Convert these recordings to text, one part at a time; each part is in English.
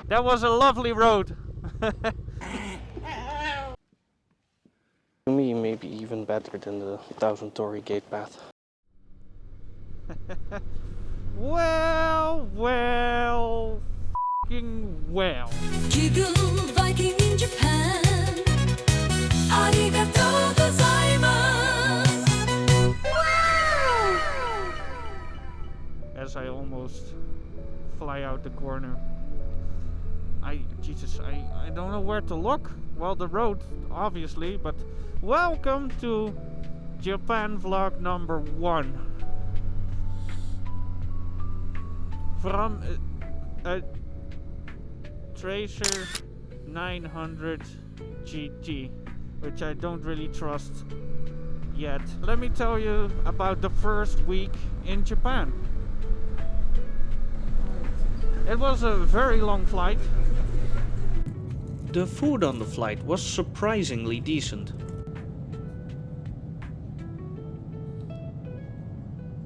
That was a lovely road. To me, maybe even better than the 1000 Torii gate path. Well, f***ing well. Viking in Japan. Arigatou gozaimasu. As I almost fly out the corner. I don't know where to look. Well, the road, obviously, but welcome to Japan vlog number 1. From a Tracer 900 GT, which I don't really trust yet. Let me tell you about the first week in Japan. It was a very long flight. The food on the flight was surprisingly decent.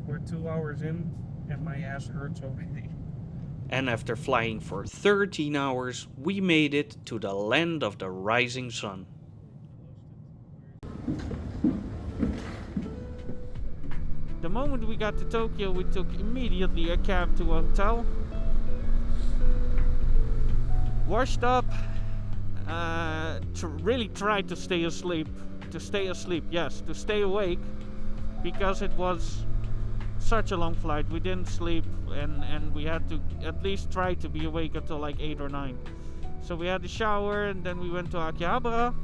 We're 2 hours in and my ass hurts already. And after flying for 13 hours, we made it to the land of the rising sun. The moment we got to Tokyo, we took immediately a cab to a hotel. Washed up, really tried to stay asleep. To stay awake, because it was such a long flight. We didn't sleep, and we had to at least try to be awake until like 8 or 9. So we had a shower and then we went to Akihabara.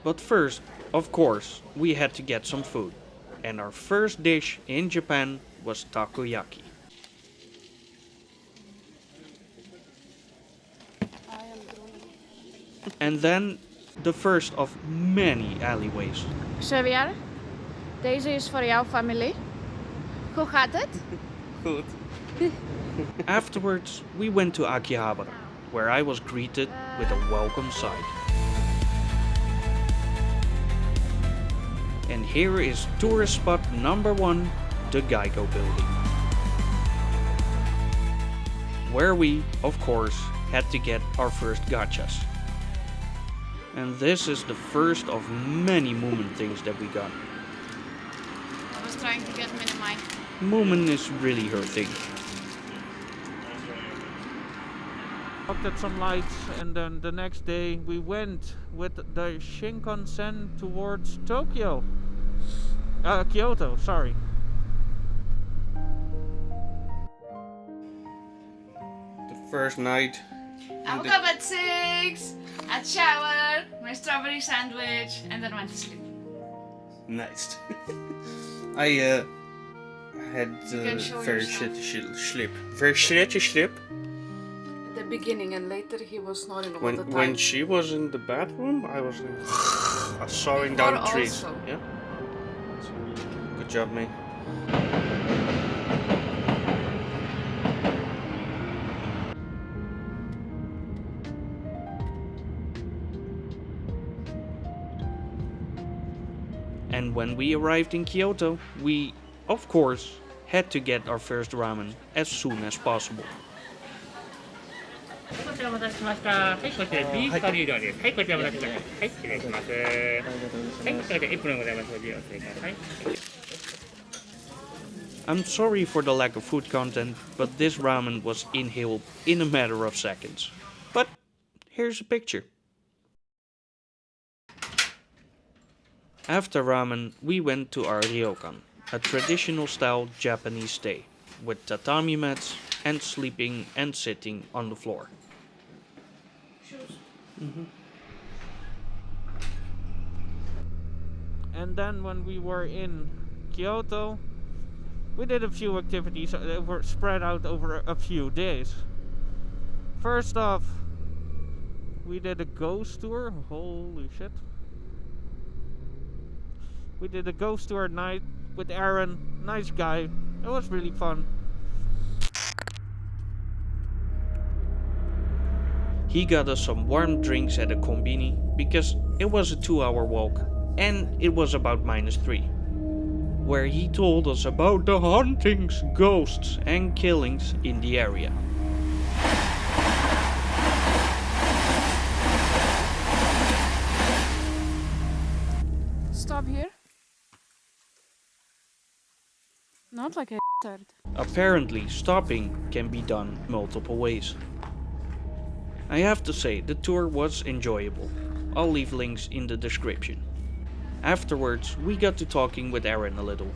But first, of course, we had to get some food. And our first dish in Japan was takoyaki. And then the first of many alleyways. Xavier, deze is voor jouw familie. Hoe gaat het? Good. Afterwards, we went to Akihabara, where I was greeted with a welcome sight. And here is tourist spot number 1, the Geico building. Where we, of course, had to get our first gachas. And this is the first of many Moomin things that we got. I was trying to get mine. Moomin is really her thing. Looked at some lights, and then the next day we went with the Shinkansen towards Tokyo. Kyoto, sorry. The first night. I woke up at 6, had shower, my strawberry sandwich, and then went to sleep. Nice. I had can show very yourself. shitty sleep. Very shitty sleep. At the beginning, and later he was snoring all the time. When she was in the bathroom, I was sawing down Before trees. also. Yeah. Good job, mate. And when we arrived in Kyoto, we, of course, had to get our first ramen as soon as possible. こちらお待たせしました。はい、こちらビーフカリー料理です。はい、こちらお待たせしました。はい、失礼します。はい、こちらエプロンございます。ご利用ください。 I'm sorry for the lack of food content, but this ramen was inhaled in a matter of seconds. But here's a picture. After ramen, we went to our ryokan, a traditional style Japanese stay, with tatami mats and sleeping and sitting on the floor. And then when we were in Kyoto, we did a few activities that were spread out over a few days. First off, we did a ghost tour. Holy shit. We did a ghost tour night with Aaron. Nice guy. It was really fun. He got us some warm drinks at a kombini because it was a 2-hour walk and it was about -3. Where he told us about the hauntings, ghosts and killings in the area. stop here? Not like a start. Apparently, stopping can be done multiple ways. I have to say, the tour was enjoyable. I'll leave links in the description. Afterwards, we got to talking with Aaron a little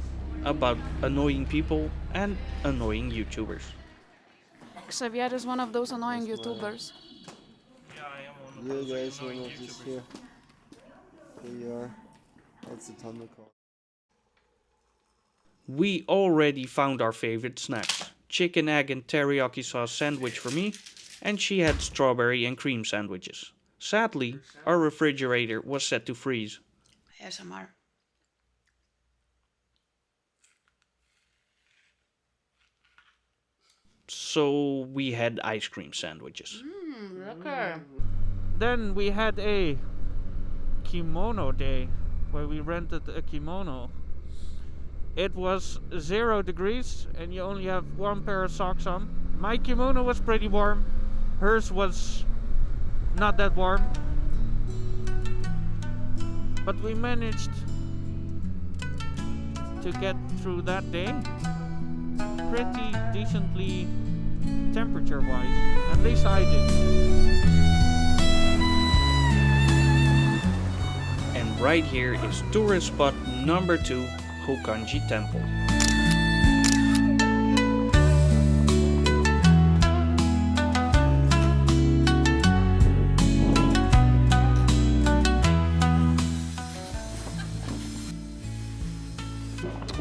about annoying people and annoying YouTubers. Xavier is one of those annoying YouTubers. Yeah, guys, one of this here. Here you are. That's the tunnel call. We already found our favorite snacks. Chicken, egg and teriyaki sauce sandwich for me, and she had strawberry and cream sandwiches. Sadly, our refrigerator was set to freeze. ASMR. So we had ice cream sandwiches. Lekker. Then we had a kimono day where we rented a kimono. It was 0 degrees and you only have one pair of socks on. My kimono was pretty warm. Hers was not that warm. But we managed to get through that day pretty decently temperature wise. At least I did. And right here is tourist spot number 2, Hokanji Temple.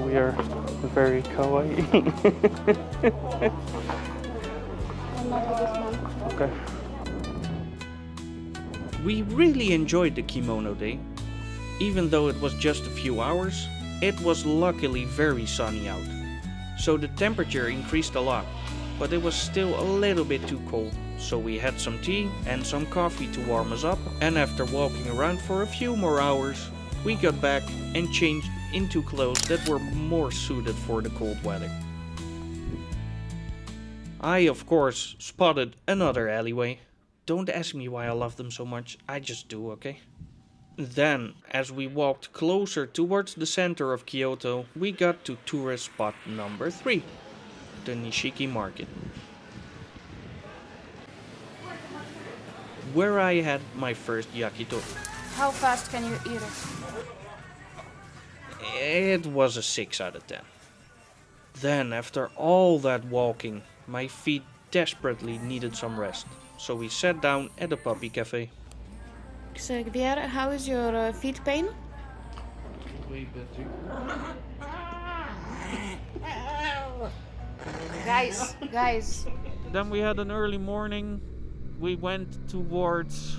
We are very kawaii. Okay. We really enjoyed the kimono day. Even though it was just a few hours, it was luckily very sunny out. So the temperature increased a lot, but it was still a little bit too cold. So we had some tea and some coffee to warm us up, and after walking around for a few more hours, we got back and changed into clothes that were more suited for the cold weather. I, of course, spotted another alleyway. Don't ask me why I love them so much, I just do, okay? Then, as we walked closer towards the center of Kyoto, we got to tourist spot number 3, the Nishiki Market, where I had my first yakitori. How fast can you eat it? It was a 6 out of 10. Then, after all that walking, my feet desperately needed some rest, so we sat down at a puppy cafe. Xavier, how is your feet pain? Way better. Guys. Then we had an early morning. We went towards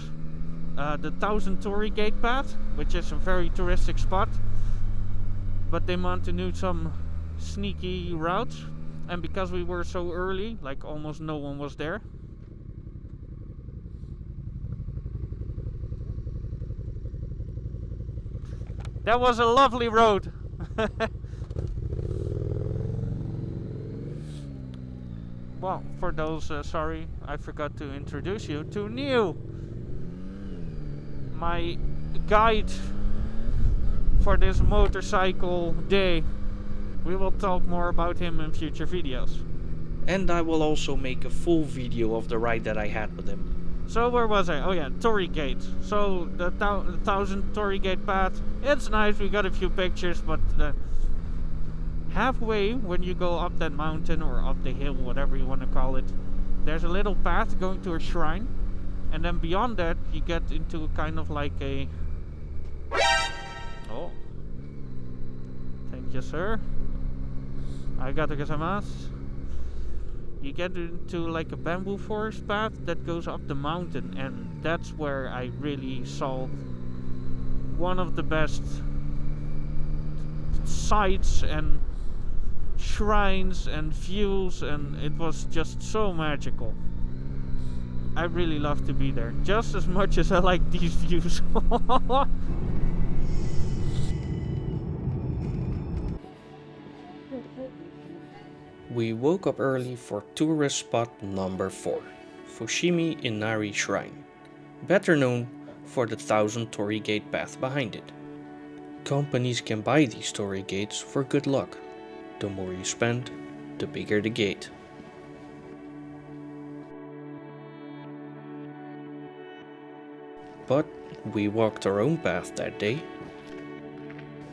the 1000 Torii Gate path, which is a very touristic spot. But they want to do some sneaky routes. And because we were so early, like almost no one was there. That was a lovely road. Well, for those, sorry, I forgot to introduce you to Neil, my guide for this motorcycle day. We will talk more about him in future videos. And I will also make a full video of the ride that I had with him. So where was I? Oh yeah, Torii Gate. So the 1000 Torii Gate path. It's nice, we got a few pictures, but halfway when you go up that mountain or up the hill, whatever you want to call it, there's a little path going to a shrine. And then beyond that, you get into kind of like a... Oh. Thank you, sir. Arigatou gozaimasu. You get into like a bamboo forest path that goes up the mountain, and that's where I really saw one of the best sights and shrines and views, and it was just so magical. I really love to be there, just as much as I like these views. We woke up early for tourist spot number 4, Fushimi Inari Shrine, better known for the 1000 Torii Gate path behind it. Companies can buy these torii gates for good luck. The more you spend, the bigger the gate. But we walked our own path that day.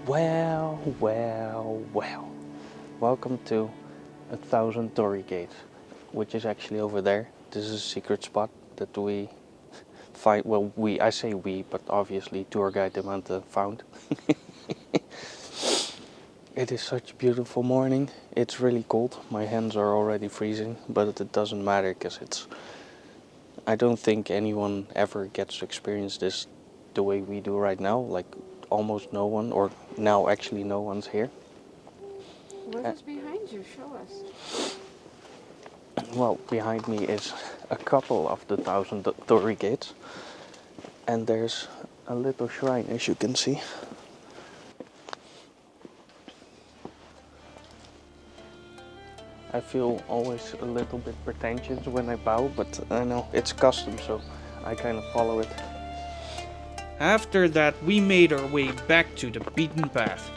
Well. Welcome to 1,000 torii gates, which is actually over there. This is a secret spot that we find. Well, I say we, but obviously tour guide Demante found. It is such a beautiful morning. It's really cold. My hands are already freezing, but it doesn't matter because I don't think anyone ever gets to experience this the way we do right now. Like almost no one, or now actually no one's here. What is behind you? Show us. Well, behind me is a couple of the 1,000 torii gates, and there's a little shrine, as you can see. I feel always a little bit pretentious when I bow, but I know it's custom, so I kind of follow it. After that, we made our way back to the beaten path.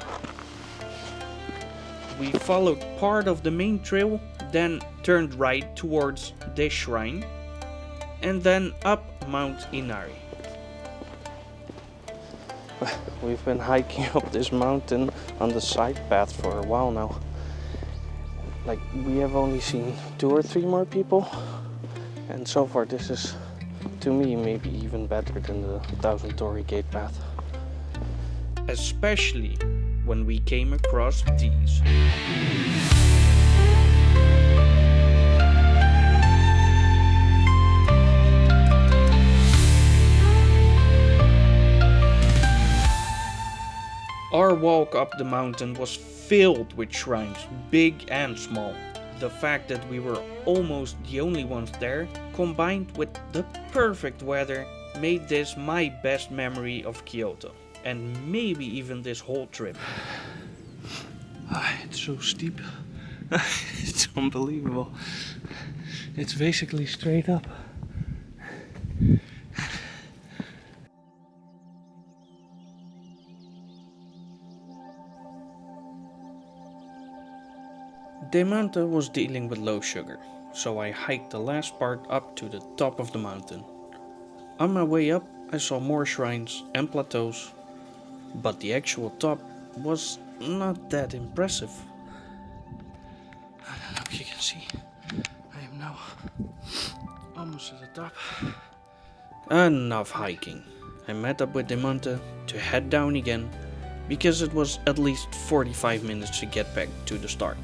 We followed part of the main trail, then turned right towards this shrine, and then up Mount Inari. We've been hiking up this mountain on the side path for a while now. Like, we have only seen 2 or 3 more people, and so far this is, to me, maybe even better than the 1,000 torii gate path. Especially when we came across these. Our walk up the mountain was filled with shrines, big and small. The fact that we were almost the only ones there, combined with the perfect weather, made this my best memory of Kyoto, and maybe even this whole trip. It's so steep. It's unbelievable. It's basically straight up. Demante was dealing with low sugar, so I hiked the last part up to the top of the mountain. On my way up, I saw more shrines and plateaus, but the actual top was not that impressive. I don't know if you can see. I am now almost at the top. Enough hiking. I met up with Demante to head down again, because it was at least 45 minutes to get back to the start.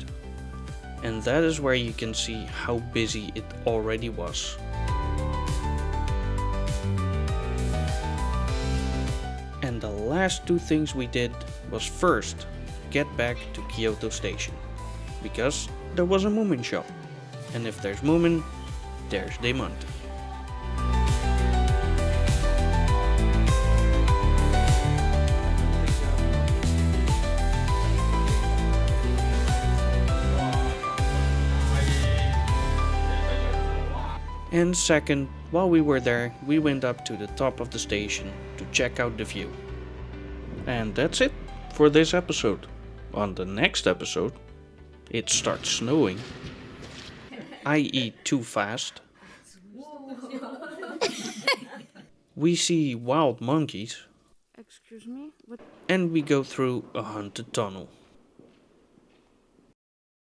And that is where you can see how busy it already was. And the last 2 things we did was first get back to Kyoto Station, because there was a Moomin shop, and if there's Moomin, there's Demante. And second, while we were there, we went up to the top of the station to check out the view. And that's it for this episode. On the next episode, it starts snowing. I eat too fast. We see wild monkeys. Excuse me? What? And we go through a haunted tunnel.